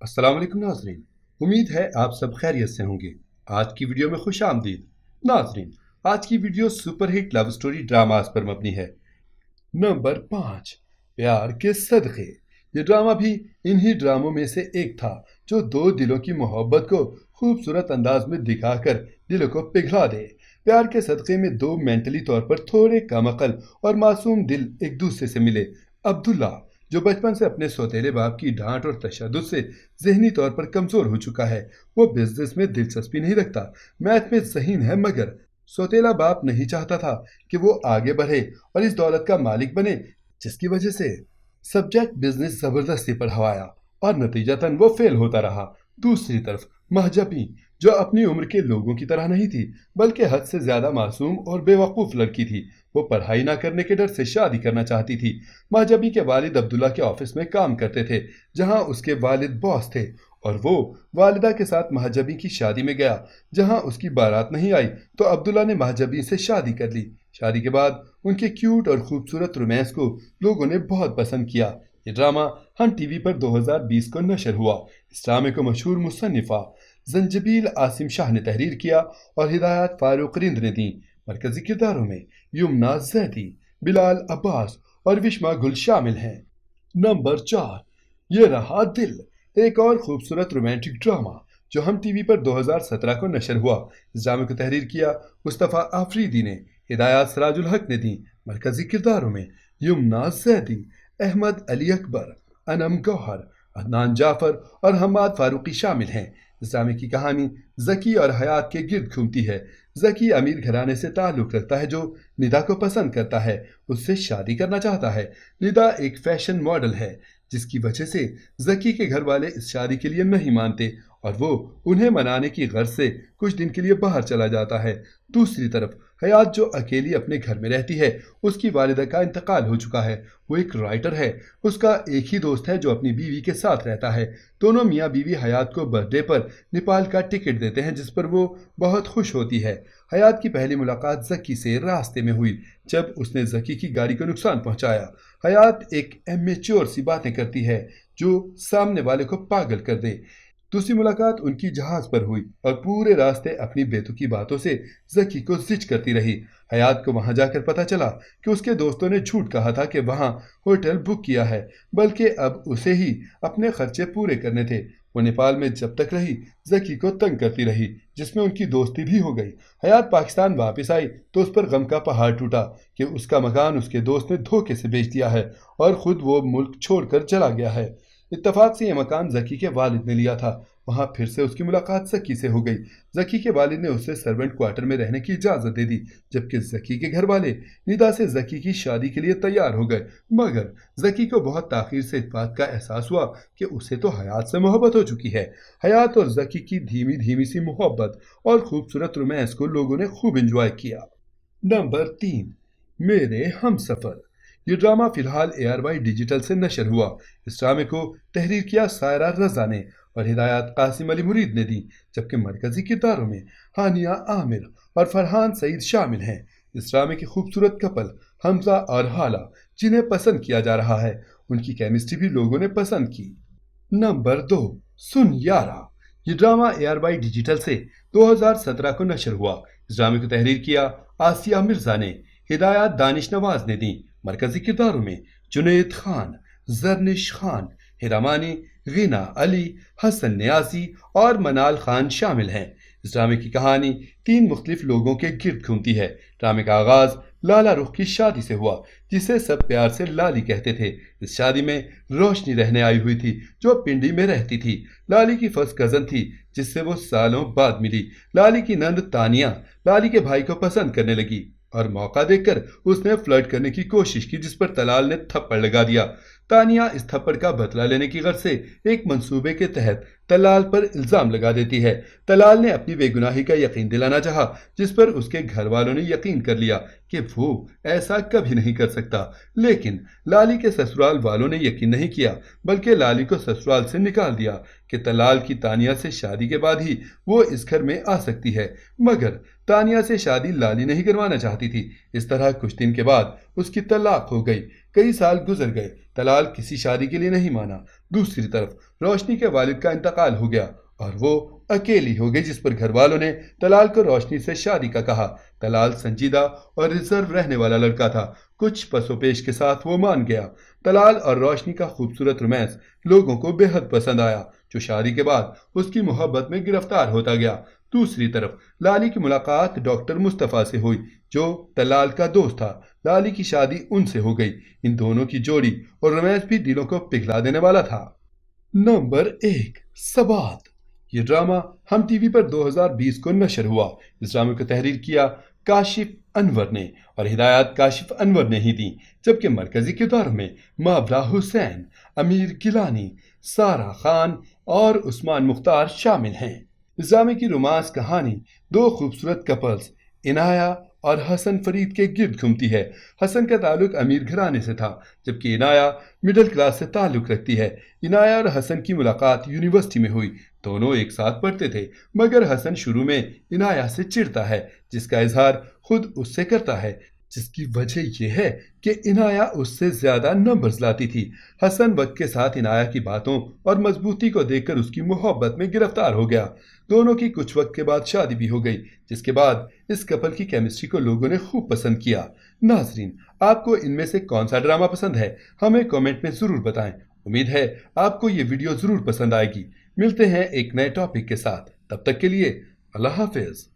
السلام علیکم ناظرین، امید ہے آپ سب خیریت سے ہوں گے۔ آج کی ویڈیو میں خوش آمدید ناظرین۔ آج کی ویڈیو سپر ہٹ لو سٹوری ڈراماز پر مبنی ہے۔ نمبر 5، پیار کے صدقے۔ یہ ڈرامہ بھی انہی ڈراموں میں سے ایک تھا جو دو دلوں کی محبت کو خوبصورت انداز میں دکھا کر دلوں کو پگھلا دے۔ پیار کے صدقے میں دو مینٹلی طور پر تھوڑے کم عقل اور معصوم دل ایک دوسرے سے ملے۔ عبداللہ جو بچپن سے اپنے سوتیلے باپ کی ڈانٹ اور تشدد سے ذہنی طور پر کمزور ہو چکا ہے، وہ بزنس میں دلچسپی نہیں رکھتا، میتھ میں ذہین ہے، مگر سوتیلا باپ نہیں چاہتا تھا کہ وہ آگے بڑھے اور اس دولت کا مالک بنے، جس کی وجہ سے سبجیکٹ بزنس زبردستی پڑھوایا اور نتیجتاً وہ فیل ہوتا رہا۔ دوسری طرف مہجبی جو اپنی عمر کے لوگوں کی طرح نہیں تھی بلکہ حد سے زیادہ معصوم اور بے وقوف لڑکی تھی، وہ پڑھائی نہ کرنے کے ڈر سے شادی کرنا چاہتی تھی۔ مہجبی کے والد عبداللہ کے آفس میں کام کرتے تھے جہاں اس کے والد باس تھے، اور وہ والدہ کے ساتھ مہجبی کی شادی میں گیا جہاں اس کی بارات نہیں آئی تو عبداللہ نے مہجبی سے شادی کر لی۔ شادی کے بعد ان کے کیوٹ اور خوبصورت رومانس کو لوگوں نے بہت پسند کیا۔ یہ ڈرامہ ہم ٹی وی پر 2020 کو نشر ہوا۔ اس ڈرامے کو مشہور مصنفہ زنجبیل عاصم شاہ نے تحریر کیا اور ہدایات فاروق رند نے دیں۔ مرکزی کرداروں میں یمنا زیدی، بلال عباس اور وشما گل شامل ہیں۔ نمبر 4، یہ رہا دل، ایک اور خوبصورت رومانٹک ڈرامہ جو ہم ٹی وی پر 2017 کو نشر ہوا۔ اس ڈرامے کو تحریر کیا مصطفیٰ آفریدی نے، ہدایات سراج الحق نے دیں۔ مرکزی کرداروں میں یمنا زیدی، احمد علی اکبر، انم گوہر، عدنان جعفر اور حماد فاروقی شامل ہیں۔ اس ڈرامے کی کہانی ذکی اور حیات کے گرد گھومتی ہے۔ ذکی امیر گھرانے سے تعلق رکھتا ہے جو ندا کو پسند کرتا ہے، اس سے شادی کرنا چاہتا ہے۔ ندا ایک فیشن ماڈل ہے جس کی وجہ سے ذکی کے گھر والے اس شادی کے لیے نہیں مانتے اور وہ انہیں منانے کی غرض سے کچھ دن کے لیے باہر چلا جاتا ہے۔ دوسری طرف حیات جو اکیلی اپنے گھر میں رہتی ہے، اس کی والدہ کا انتقال ہو چکا ہے، وہ ایک رائٹر ہے، اس کا ایک ہی دوست ہے جو اپنی بیوی کے ساتھ رہتا ہے۔ دونوں میاں بیوی حیات کو برتھ ڈے پر نیپال کا ٹکٹ دیتے ہیں جس پر وہ بہت خوش ہوتی ہے۔ حیات کی پہلی ملاقات ذکی سے راستے میں ہوئی جب اس نے ذکی کی گاڑی کو نقصان پہنچایا۔ حیات ایک امیچور سی باتیں کرتی ہے جو سامنے والے کو پاگل کر دے۔ دوسری ملاقات ان کی جہاز پر ہوئی اور پورے راستے اپنی بیتوکی باتوں سے ذکی کو زج کرتی رہی۔ حیات کو وہاں جا کر پتہ چلا کہ اس کے دوستوں نے جھوٹ کہا تھا کہ وہاں ہوٹل بک کیا ہے، بلکہ اب اسے ہی اپنے خرچے پورے کرنے تھے۔ وہ نیپال میں جب تک رہی ذکی کو تنگ کرتی رہی جس میں ان کی دوستی بھی ہو گئی۔ حیات پاکستان واپس آئی تو اس پر غم کا پہاڑ ٹوٹا کہ اس کا مکان اس کے دوست نے دھوکے سے بیچ دیا ہے اور خود وہ ملک چھوڑ کر چلا گیا ہے۔ اتفاق سے یہ مکان ذکی کے والد نے لیا تھا۔ وہاں پھر سے اس کی ملاقات ذکی سے ہو گئی۔ ذکی کے والد نے اسے سرونٹ کوارٹر میں رہنے کی اجازت دے دی جبکہ ذکی کے گھر والے ندا سے ذکی کی شادی کے لیے تیار ہو گئے، مگر ذکی کو بہت تاخیر سے اس بات کا احساس ہوا کہ اسے تو حیات سے محبت ہو چکی ہے۔ حیات اور ذکی کی دھیمی دھیمی سی محبت اور خوبصورت رومانس کو لوگوں نے خوب انجوائے کیا۔ نمبر 3، میرے ہمسفر۔ یہ ڈرامہ فی الحال ARY ڈیجیٹل سے نشر ہوا۔ اس ڈرامے کو تحریر کیا سائرہ رضا نے اور ہدایات قاسم علی مرید نے دی، جبکہ مرکزی کرداروں میں ہانیہ عامر اور فرحان سعید شامل ہیں۔ اس ڈرامے کی خوبصورت کپل حمزہ اور حالہ جنہیں پسند کیا جا رہا ہے، ان کی کیمسٹری بھی لوگوں نے پسند کی۔ نمبر 2، سن یارا۔ یہ ڈرامہ ARY ڈیجیٹل سے 2017 کو نشر ہوا۔ اس ڈرامے کو تحریر کیا آسیہ مرزا نے، ہدایات دانش نواز نے دیں۔ مرکزی کرداروں میں جنید خان، زرنش خان، ہیرامانی، غینا علی، حسن نیازی اور منال خان شامل ہیں۔ اس ڈرامے کی کہانی 3 مختلف لوگوں کے گرد گھومتی ہے۔ ڈرامے کا آغاز لالا رخ کی شادی سے ہوا جسے سب پیار سے لالی کہتے تھے۔ اس شادی میں روشنی رہنے آئی ہوئی تھی جو پنڈی میں رہتی تھی۔ لالی کی فرسٹ کزن تھی جس سے وہ سالوں بعد ملی۔ لالی کی نند تانیہ لالی کے بھائی کو پسند کرنے لگی اور موقع دیکھ کر اس نے فلرٹ کرنے کی کوشش کی جس پر طلال نے تھپڑ لگا دیا۔ تانیہ اس تھپڑ کا بدلہ لینے کی غرض سے ایک منصوبے کے تحت طلال پر الزام لگا دیتی ہے۔ طلال نے اپنی بے گناہی کا یقین دلانا چاہا جس پر اس کے گھر والوں نے یقین کر لیا کہ وہ ایسا کبھی نہیں کر سکتا، لیکن لالی کے سسرال والوں نے یقین نہیں کیا بلکہ لالی کو سسرال سے نکال دیا کہ طلال کی تانیہ سے شادی کے بعد ہی وہ اس گھر میں آ سکتی ہے، مگر تانیہ سے شادی لالی نہیں کروانا چاہتی تھی۔ اس طرح کچھ دن کے بعد اس کی طلاق ہو گئی۔ کئی سال گزر گئے، طلال کسی شادی کے لیے نہیں مانا۔ دوسری طرف روشنی کے والد کا انتقال ہو گیا اور وہ اکیلی ہو گئی، جس پر گھر والوں نے طلال کو روشنی سے شادی کا کہا۔ طلال سنجیدہ اور ریزرو رہنے والا لڑکا تھا، کچھ پس و پیش کے ساتھ وہ مان گیا۔ طلال اور روشنی کا خوبصورت رومانس لوگوں کو بے حد پسند آیا، جو شادی کے بعد اس کی محبت میں گرفتار ہوتا گیا۔ دوسری طرف لالی کی ملاقات ڈاکٹر مصطفیٰ سے ہوئی، جو طلال کا دوست تھا۔ لالی کی شادی ان سے ہو گئی۔ ان دونوں کی جوڑی اور رومانس بھی دلوں کو پگھلا دینے والا تھا۔ نمبر 1، سبات۔ یہ ڈرامہ ہم ٹی وی پر 2020 کو نشر ہوا۔ اس ڈرامے کو تحریر کیا کاشف انور نے اور ہدایات کاشف انور نے ہی دی، جبکہ مرکزی کرداروں میں ماورا حسین، امیر گیلانی، سارہ خان اور عثمان مختار شامل ہیں۔ اس ڈرامے کی رومانس کہانی دو خوبصورت کپلز عنایہ اور حسن فرید کے گرد گھومتی ہے۔ حسن کا تعلق امیر گھرانے سے تھا، جبکہ عنایہ مڈل کلاس سے تعلق رکھتی ہے۔ عنایہ اور حسن کی ملاقات یونیورسٹی میں ہوئی۔ دونوں ایک ساتھ پڑھتے تھے، مگر حسن شروع میں عنایہ سے چڑھتا ہے، جس کا اظہار خود اس سے کرتا ہے، جس کی وجہ یہ ہے کہ عنایہ اس سے زیادہ نمبرز لاتی تھی۔ حسن وقت کے ساتھ عنایہ کی باتوں اور مضبوطی کو دیکھ کر اس کی محبت میں گرفتار ہو گیا۔ دونوں کی کچھ وقت کے بعد شادی بھی ہو گئی، جس کے بعد اس کپل کی کیمسٹری کو لوگوں نے خوب پسند کیا۔ ناظرین، آپ کو ان میں سے کون سا ڈرامہ پسند ہے؟ ہمیں کامنٹ میں ضرور بتائیں۔ امید ہے آپ کو یہ ویڈیو ضرور پسند آئے گی۔ ملتے ہیں ایک نئے ٹاپک کے ساتھ، تب تک کے لیے اللہ حافظ۔